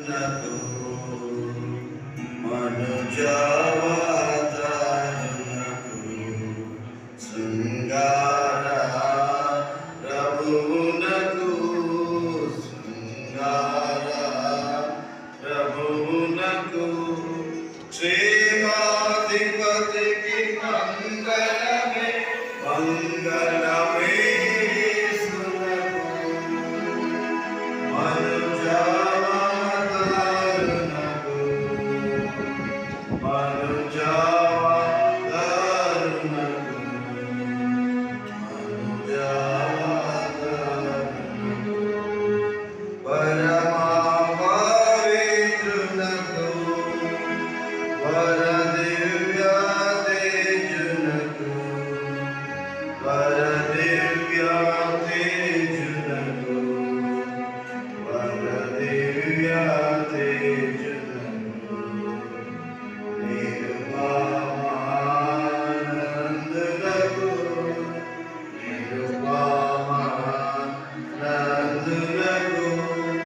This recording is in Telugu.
नको मनुजावतार नको शृंगारा ప్రభువునకు శృంగారా ప్రభువునకు క్షేమాధిపతికి మంగళమే మంగళమే యేసునకు మనుజావతారునకు మనుజావతారునకు పరమాపవిత్రునకు వరదివ్యాతేజునకు వరదివ్యాతేజునకు వరదివ్యాతేజునకు